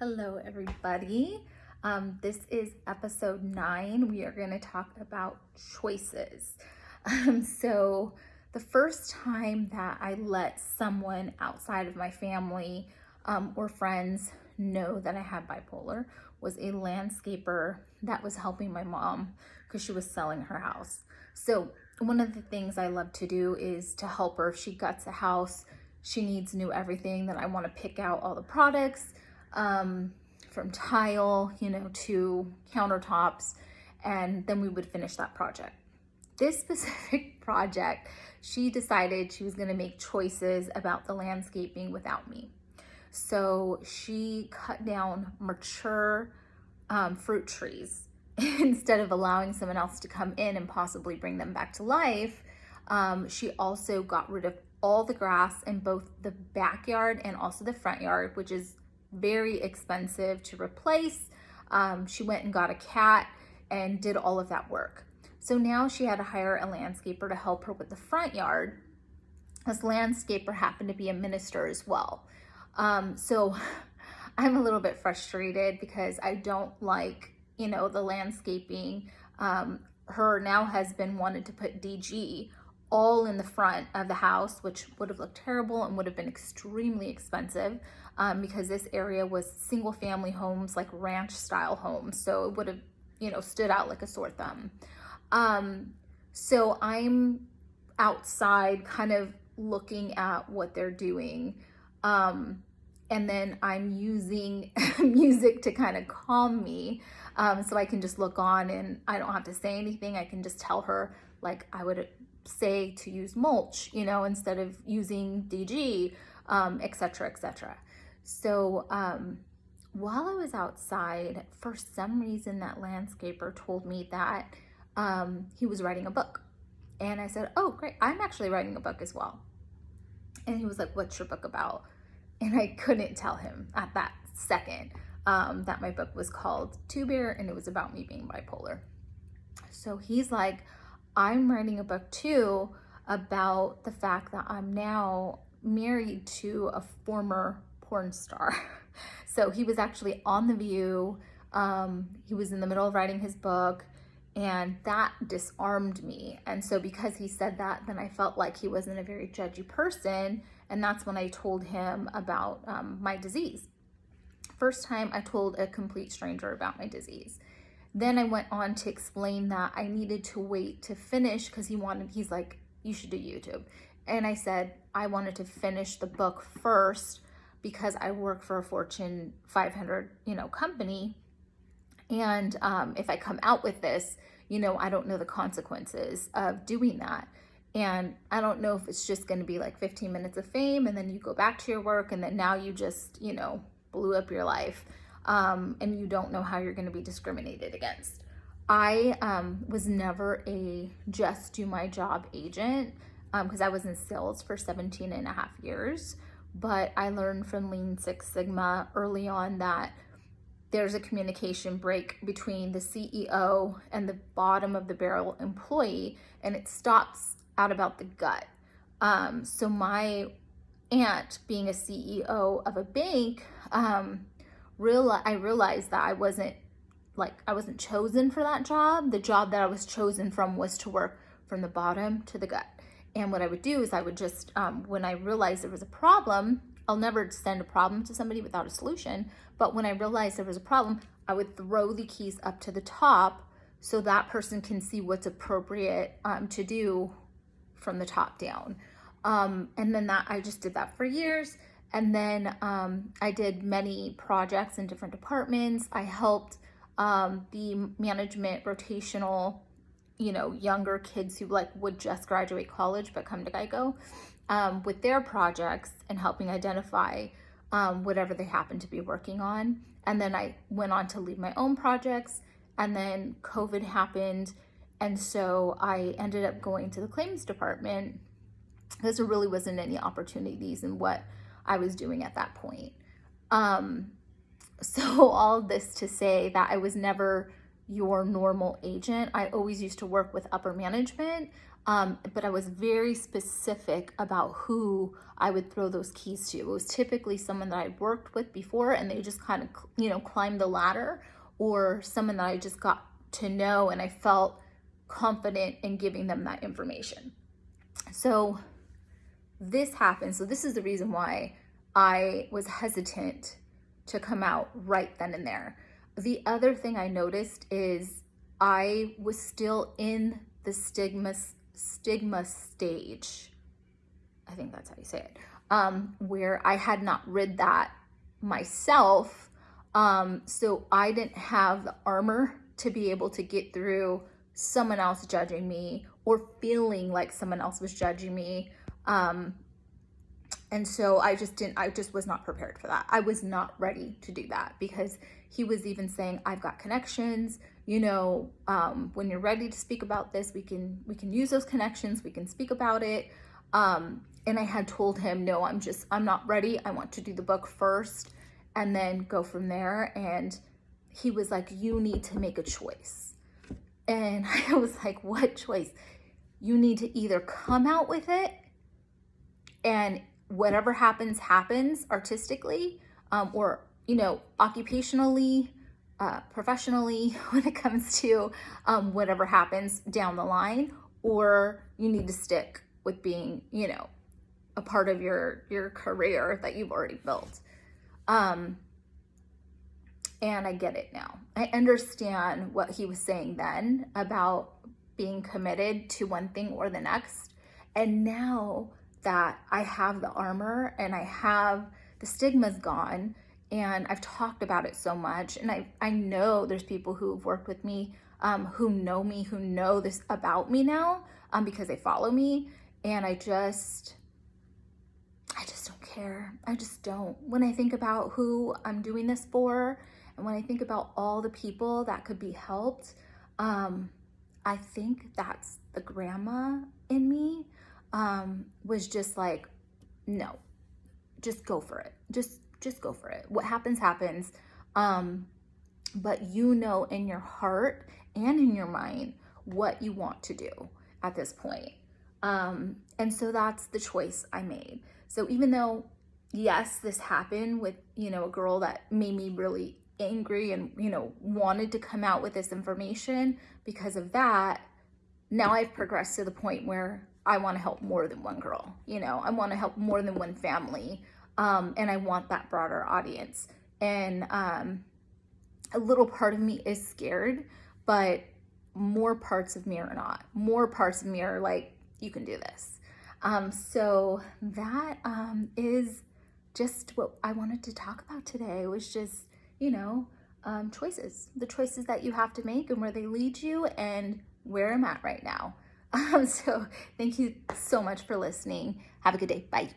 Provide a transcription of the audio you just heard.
Hello, everybody. This is episode 9. We are going to talk about choices. So, the first time that I let someone outside of my family or friends know that I had bipolar was a landscaper that was helping my mom because she was selling her house. So, one of the things I love to do is to help her. If she guts a house, she needs new everything, then I want to pick out all the products from tile, to countertops, and then we would finish that project. This specific project, she decided she was going to make choices about the landscaping without me. So she cut down mature fruit trees instead of allowing someone else to come in and possibly bring them back to life. She also got rid of all the grass in both the backyard and also the front yard, which is very expensive to replace. She went and got a cat and did all of that work. So now she had to hire a landscaper to help her with the front yard. This landscaper happened to be a minister as well. So I'm a little bit frustrated because I don't like, the landscaping. Her now husband wanted to put DG all in the front of the house, which would have looked terrible and would have been extremely expensive because this area was single family homes, like ranch style homes. So it would have, stood out like a sore thumb. So I'm outside kind of looking at what they're doing. And then I'm using music to kind of calm me. So I can just look on and I don't have to say anything. I can just tell her, like I would say to use mulch, instead of using DG, et cetera, et cetera. So while I was outside, for some reason, that landscaper told me that he was writing a book. And I said, oh, great. I'm actually writing a book as well. And he was like, what's your book about? And I couldn't tell him at that second that my book was called Two Bear and it was about me being bipolar. So he's like, I'm writing a book too about the fact that I'm now married to a former porn star. So he was actually on The View. He was in the middle of writing his book and that disarmed me. And so because he said that, then I felt like he wasn't a very judgy person. And that's when I told him about my disease. First time I told a complete stranger about my disease. Then I went on to explain that I needed to wait to finish because he's like, you should do YouTube. And I said, I wanted to finish the book first because I work for a Fortune 500, company. And if I come out with this, I don't know the consequences of doing that. And I don't know if it's just going to be like 15 minutes of fame and then you go back to your work and then now you just, blew up your life. And you don't know how you're going to be discriminated against. I was never a just do my job agent because I was in sales for 17 and a half years. But I learned from Lean Six Sigma early on that there's a communication break between the CEO and the bottom of the barrel employee, and it stops at about the gut. So my aunt, being a CEO of a bank, I realized that I wasn't chosen for that job. The job that I was chosen from was to work from the bottom to the gut. And what I would do is I would just, when I realized there was a problem, I'll never send a problem to somebody without a solution. But when I realized there was a problem, I would throw the keys up to the top so that person can see what's appropriate to do from the top down. And then I just did that for years. And then I did many projects in different departments. I helped the management rotational, younger kids who would just graduate college but come to Geico with their projects and helping identify whatever they happen to be working on. And then I went on to lead my own projects, and then COVID happened. And so I ended up going to the claims department because there really wasn't any opportunities in what I was doing at that point. So all this to say that I was never your normal agent. I always used to work with upper management. But I was very specific about who I would throw those keys to. It was typically someone that I'd worked with before and they just kind of, climbed the ladder, or someone that I just got to know and I felt confident in giving them that information. So this happened. So this is the reason why I was hesitant to come out right then and there. The other thing I noticed is I was still in the stigma stage. I think that's how you say it. Where I had not read that myself. So I didn't have the armor to be able to get through someone else judging me or feeling like someone else was judging me. And so I just was not prepared for that. I was not ready to do that, because he was even saying, I've got connections, when you're ready to speak about this, we can use those connections, we can speak about it. And I had told him, no, I'm not ready. I want to do the book first and then go from there. And he was like, you need to make a choice. And I was like, what choice? You need to either come out with it and whatever happens artistically, or, occupationally, professionally, when it comes to whatever happens down the line, or you need to stick with being, a part of your career that you've already built. And I get it now. I understand what he was saying then about being committed to one thing or the next. And now that I have the armor and I have the stigma's gone, and I've talked about it so much, and I know there's people who've worked with me, who know me, who know this about me now, because they follow me, and I just don't care. I just don't. When I think about who I'm doing this for, and when I think about all the people that could be helped, I think that's the grandma in me, was just like, no, just go for it. Just go for it. What happens, happens. But in your heart and in your mind what you want to do at this point. And so that's the choice I made. So even though, yes, this happened with, a girl that made me really angry and, wanted to come out with this information because of that, now I've progressed to the point where I want to help more than one girl. I want to help more than one family. And I want that broader audience. And a little part of me is scared, but more parts of me are not. More parts of me are like, you can do this. So that is just what I wanted to talk about today. It was just, choices. The choices that you have to make and where they lead you and where I'm at right now. So thank you so much for listening. Have a good day. Bye.